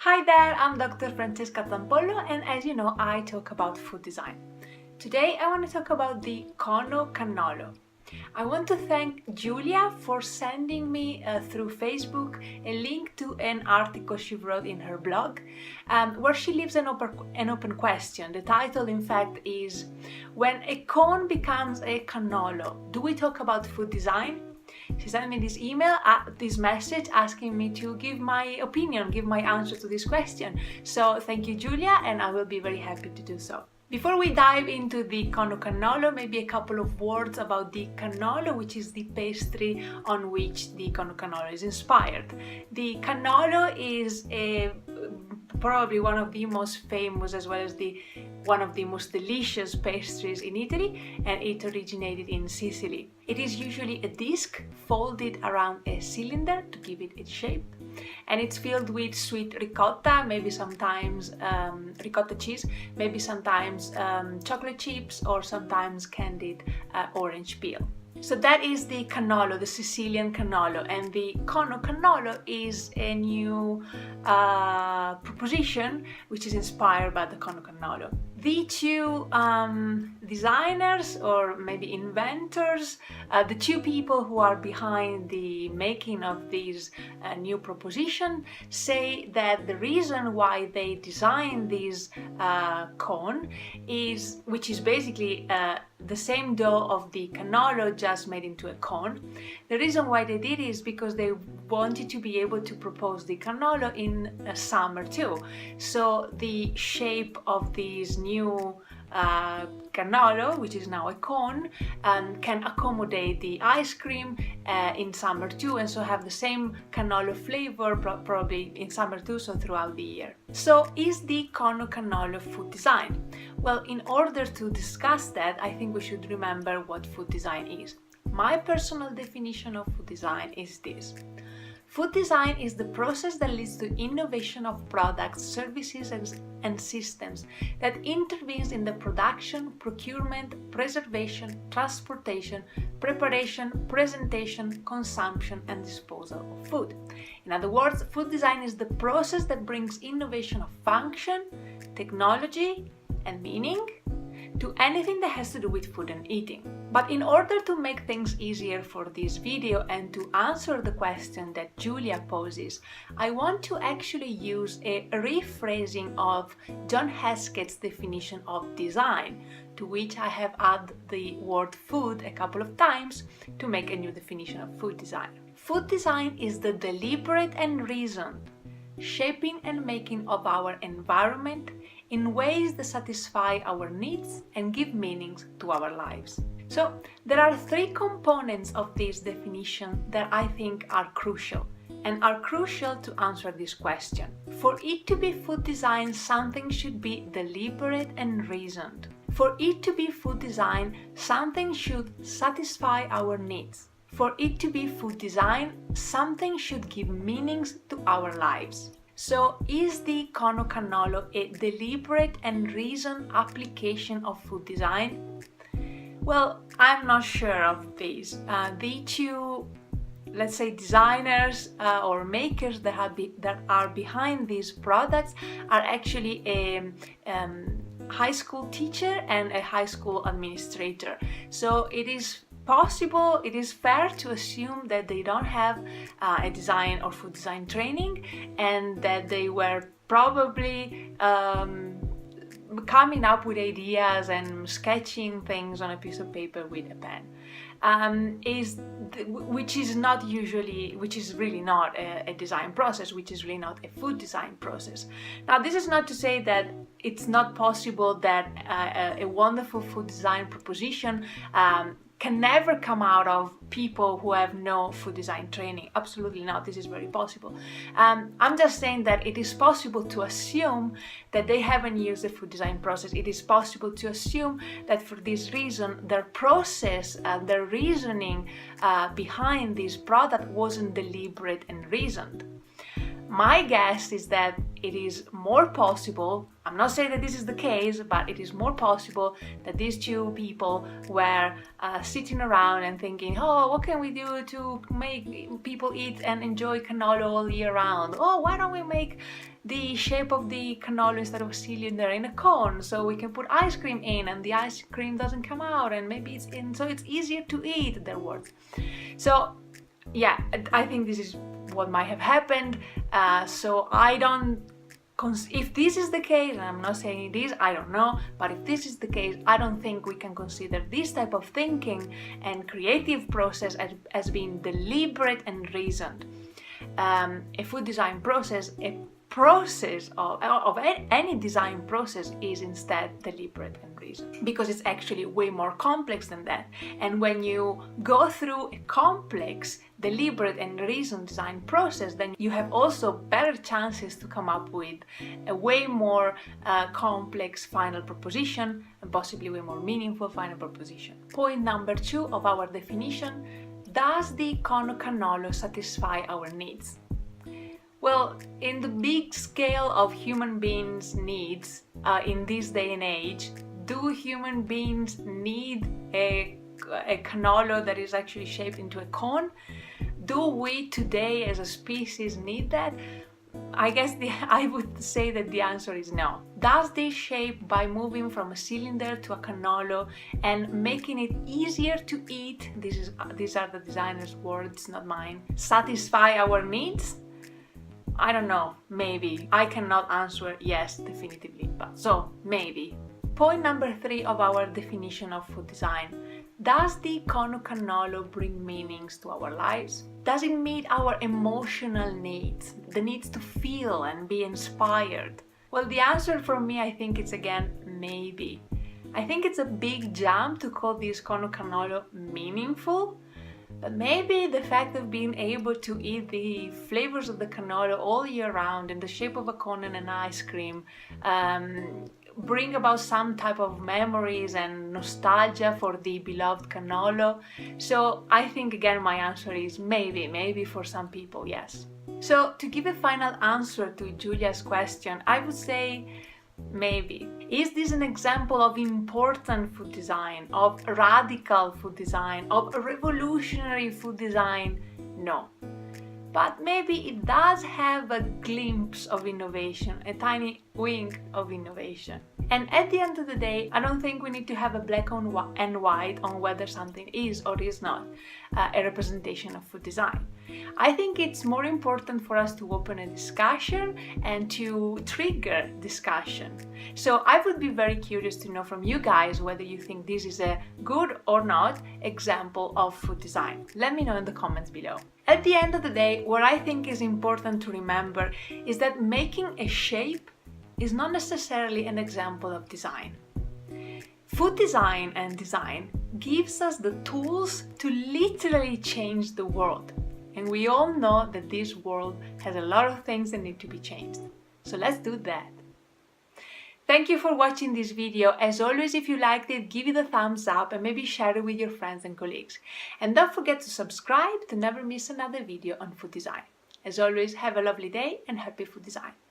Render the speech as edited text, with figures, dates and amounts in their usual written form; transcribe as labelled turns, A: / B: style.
A: Hi there, I'm Dr. Francesca Zampollo, and as you know, I talk about food design. Today I want to talk about the Cono-Cannolo. I want to thank Julia for sending me through Facebook a link to an article she wrote in her blog where she leaves an open question. The title, in fact, is "When a cone becomes a cannolo, do we talk about food design?" She sent me this message asking me to give my opinion, give my answer to this question. So thank you, Julia, and I will be very happy to do so. Before we dive into the Cono-Cannolo, maybe a couple of words about the cannolo, which is the pastry on which the Cono-Cannolo is inspired. The cannolo is probably one of the most famous as well as one of the most delicious pastries in Italy, and it originated in Sicily. It is usually a disc folded around a cylinder to give it its shape, and it's filled with sweet ricotta, maybe sometimes ricotta cheese, maybe sometimes chocolate chips, or sometimes candied orange peel. So that is the cannolo, the Sicilian cannolo, and the Cono-Cannolo is a new proposition which is inspired by the Cono-Cannolo. The two designers, or maybe inventors, the two people who are behind the making of this new proposition, say that the reason why they designed this cone which is basically the same dough of the cannolo just made into a cone. The reason why they did is because they wanted to be able to propose the cannolo in summer too. So the shape of this new cannolo, which is now a cone, can accommodate the ice cream in summer too, and so have the same cannolo flavor probably in summer too, so throughout the year. So is the Cono-Cannolo food design? Well, in order to discuss that, I think we should remember what food design is. My personal definition of food design is this. Food design is the process that leads to innovation of products, services, and systems that intervenes in the production, procurement, preservation, transportation, preparation, presentation, consumption, and disposal of food. In other words, food design is the process that brings innovation of function, technology, and meaning to anything that has to do with food and eating. But in order to make things easier for this video and to answer the question that Julia poses, I want to actually use a rephrasing of John Heskett's definition of design, to which I have added the word food a couple of times to make a new definition of food design. Food design is the deliberate and reasoned shaping and making of our environment in ways that satisfy our needs and give meanings to our lives. So there are three components of this definition that I think are crucial to answer this question. For it to be food design, something should be deliberate and reasoned. For it to be food design, something should satisfy our needs. For it to be food design, something should give meanings to our lives. So is the Cono-Cannolo a deliberate and reasoned application of food design? Well, I'm not sure of this. The two, let's say, designers or makers that are behind these products are actually a high school teacher and a high school administrator. So it is possible, it is fair to assume that they don't have a design or food design training, and that they were probably coming up with ideas and sketching things on a piece of paper with a pen, which is really not a design process, which is really not a food design process. Now, this is not to say that it's not possible that a wonderful food design proposition can never come out of people who have no food design training. Absolutely not. This is very possible. I'm just saying that it is possible to assume that they haven't used the food design process. It is possible to assume that for this reason, their process, their reasoning behind this product wasn't deliberate and reasoned. My guess is that it is more possible, I'm not saying that this is the case, but it is more possible that these two people were sitting around and thinking, oh, what can we do to make people eat and enjoy cannoli all year round? Oh, why don't we make the shape of the cannoli instead of a cylinder in a cone, so we can put ice cream in and the ice cream doesn't come out, and maybe it's in, so it's easier to eat, their words. So yeah, I think this is what might have happened. So I don't, if this is the case, and I'm not saying it is, I don't know, but if this is the case, I don't think we can consider this type of thinking and creative process as being deliberate and reasoned. A food design process, a process of any design process is instead deliberate and reasoned, because it's actually way more complex than that. And when you go through a complex, deliberate and reasoned design process, then you have also better chances to come up with a way more complex final proposition, and possibly way more meaningful final proposition. Point number 2 of our definition: does the Cono-Cannolo satisfy our needs? Well, in the big scale of human beings' needs in this day and age, do human beings need a cannolo that is actually shaped into a cone? Do we today as a species need that? I guess I would say that the answer is no. Does this shape, by moving from a cylinder to a cannolo and making it easier to eat, these are the designer's words, not mine, satisfy our needs? I don't know, maybe. I cannot answer yes definitively, but so maybe. Point number 3 of our definition of food design: does the Cono-Cannolo bring meanings to our lives? Does it meet our emotional needs, the needs to feel and be inspired? Well, the answer for me, I think it's again maybe. I think it's a big jump to call this Cono-Cannolo meaningful, but maybe the fact of being able to eat the flavors of the cannolo all year round in the shape of a cone and an ice cream bring about some type of memories and nostalgia for the beloved cannolo. So I think again my answer is maybe for some people, yes. So to give a final answer to Julia's question, I would say maybe. Is this an example of important food design, of radical food design, of revolutionary food design? No. But maybe it does have a glimpse of innovation, a tiny wink of innovation. And at the end of the day, I don't think we need to have a black and white on whether something is or is not a representation of food design. I think it's more important for us to open a discussion and to trigger discussion. So I would be very curious to know from you guys whether you think this is a good or not example of food design. Let me know in the comments below. At the end of the day, what I think is important to remember is that making a shape is not necessarily an example of design. Food design and design gives us the tools to literally change the world. And we all know that this world has a lot of things that need to be changed. So let's do that. Thank you for watching this video. As always, if you liked it, give it a thumbs up and maybe share it with your friends and colleagues. And don't forget to subscribe to never miss another video on food design. As always, have a lovely day and happy food design.